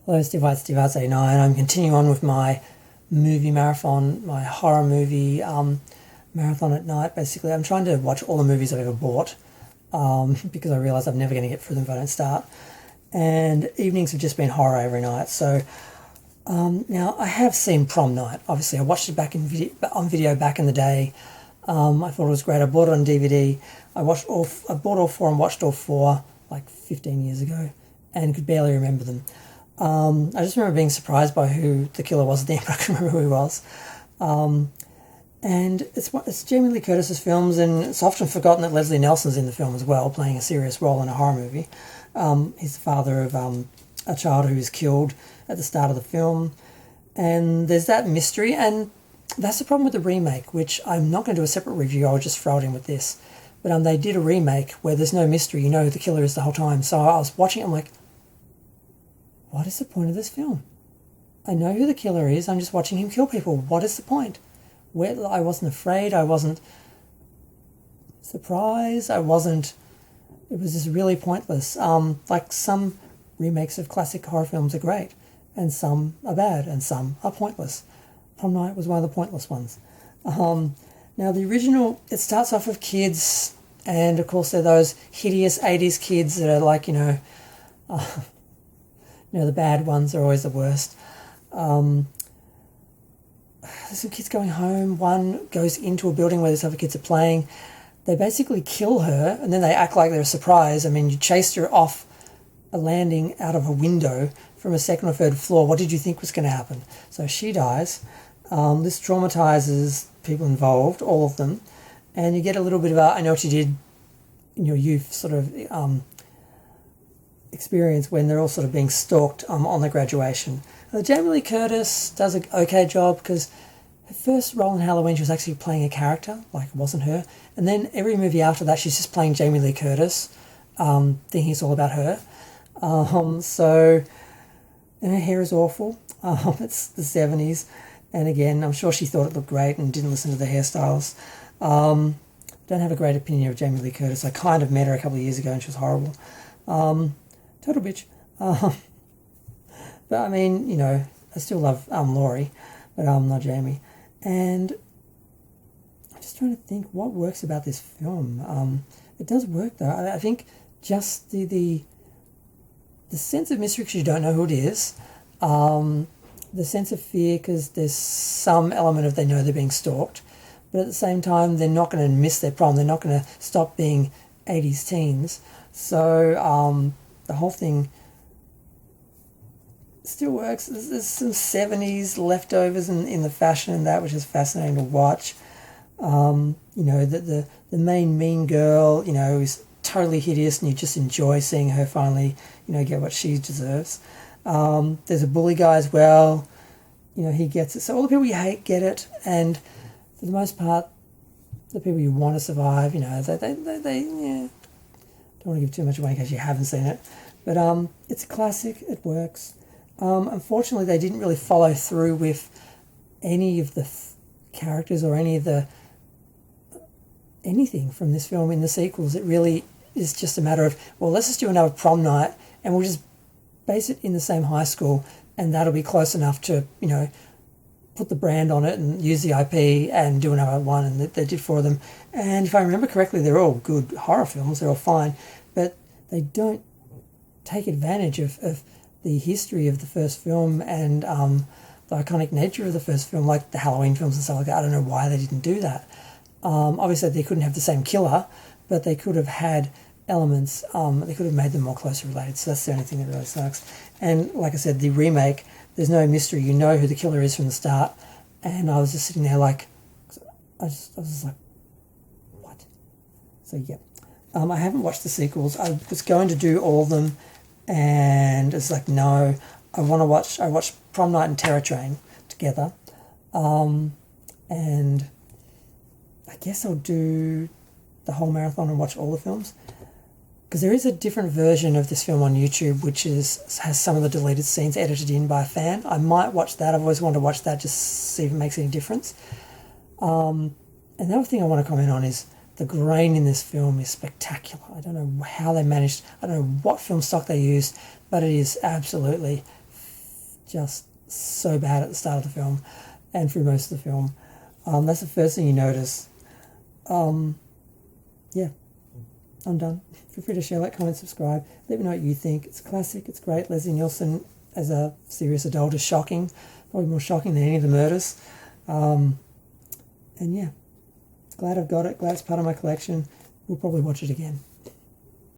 Hello, Steve White, Steve Arts 89. I'm continuing on with my movie marathon, my horror movie marathon at night. Basically, I'm trying to watch all the movies I've ever bought because I realise I'm never going to get through them if I don't start. And evenings have just been horror every night. So now I have seen Prom Night. Obviously, I watched it back on video back in the day. I thought it was great. I bought it on DVD. I bought all four and watched all four like 15 years ago, and could barely remember them. I just remember being surprised by who the killer was at the end, but I couldn't remember who he was. And it's Jamie Lee Curtis's films, and it's often forgotten that Leslie Nielsen's in the film as well, playing a serious role in a horror movie. He's the father of a child who is killed at the start of the film, and there's that mystery, and that's the problem with the remake, which I'm not going to do a separate review. I'll just throw it in with this. But they did a remake where there's no mystery. You know who the killer is the whole time. So I was watching it, I'm like, what is the point of this film? I know who the killer is. I'm just watching him kill people. What is the point? I wasn't afraid. I wasn't surprised. It was just really pointless. Like some remakes of classic horror films are great, and some are bad, and some are pointless. Prom Night was one of the pointless ones. Now the original, it starts off with kids, and of course they're those hideous 80s kids that are like, the bad ones are always the worst. There's some kids going home. One goes into a building where these other kids are playing. They basically kill her, and then they act like they're surprised. I mean, you chased her off a landing out of a window from a second or third floor. What did you think was going to happen? So she dies. This traumatizes people involved, all of them. And you get a little bit of I know what you did in your youth sort of experience when they're all sort of being stalked on the graduation. Jamie Lee Curtis does an okay job because her first role in Halloween she was actually playing a character, like it wasn't her. And then every movie after that she's just playing Jamie Lee Curtis, thinking it's all about her. And her hair is awful. It's the 70s. And again, I'm sure she thought it looked great and didn't listen to the hairstyles. Don't have a great opinion of Jamie Lee Curtis. I kind of met her a couple of years ago and she was horrible. Total bitch. But I mean, I still love Laurie, but not Jamie. And I'm just trying to think what works about this film. It does work though. I think just the sense of mystery because you don't know who it is. The sense of fear because there's some element of they know they're being stalked. But at the same time, they're not going to miss their prom. They're not going to stop being 80s teens. So the whole thing still works. There's some 70s leftovers in the fashion and that, which is fascinating to watch. The main mean girl, is totally hideous, and you just enjoy seeing her finally, get what she deserves. There's a bully guy as well. He gets it. So all the people you hate get it, and for the most part, the people you want to survive, they don't want to give too much away in case you haven't seen it. But it's a classic. It works. Unfortunately, they didn't really follow through with any of the characters or anything from this film in the sequels. It really is just a matter of, well, let's just do another Prom Night and we'll just base it in the same high school and that'll be close enough to, put the brand on it and use the IP and do another one, and they did four of them. And if I remember correctly, they're all good horror films. They're all fine. But they don't take advantage of the history of the first film and the iconic nature of the first film, like the Halloween films and stuff like that. I don't know why they didn't do that. Obviously, they couldn't have the same killer, but they could have had elements. They could have made them more closely related. So that's the only thing that really sucks. And like I said, the remake, there's no mystery. You know who the killer is from the start. And I was just sitting there like, I was just like, what? So yeah. I haven't watched the sequels. I was going to do all of them, and it's like, no, I watched Prom Night and Terror Train together. And I guess I'll do the whole marathon and watch all the films. Because there is a different version of this film on YouTube which has some of the deleted scenes edited in by a fan. I might watch that. I've always wanted to watch that just to see if it makes any difference. And the other thing I want to comment on is the grain in this film is spectacular. I don't know how they managed, I don't know what film stock they used, but it is absolutely just so bad at the start of the film and through most of the film. That's the first thing you notice. Yeah, I'm done. Feel free to share, like, comment, subscribe. Let me know what you think. It's a classic. It's great. Leslie Nielsen as a serious adult is shocking. Probably more shocking than any of the murders. And yeah, glad I've got it. Glad it's part of my collection. We'll probably watch it again.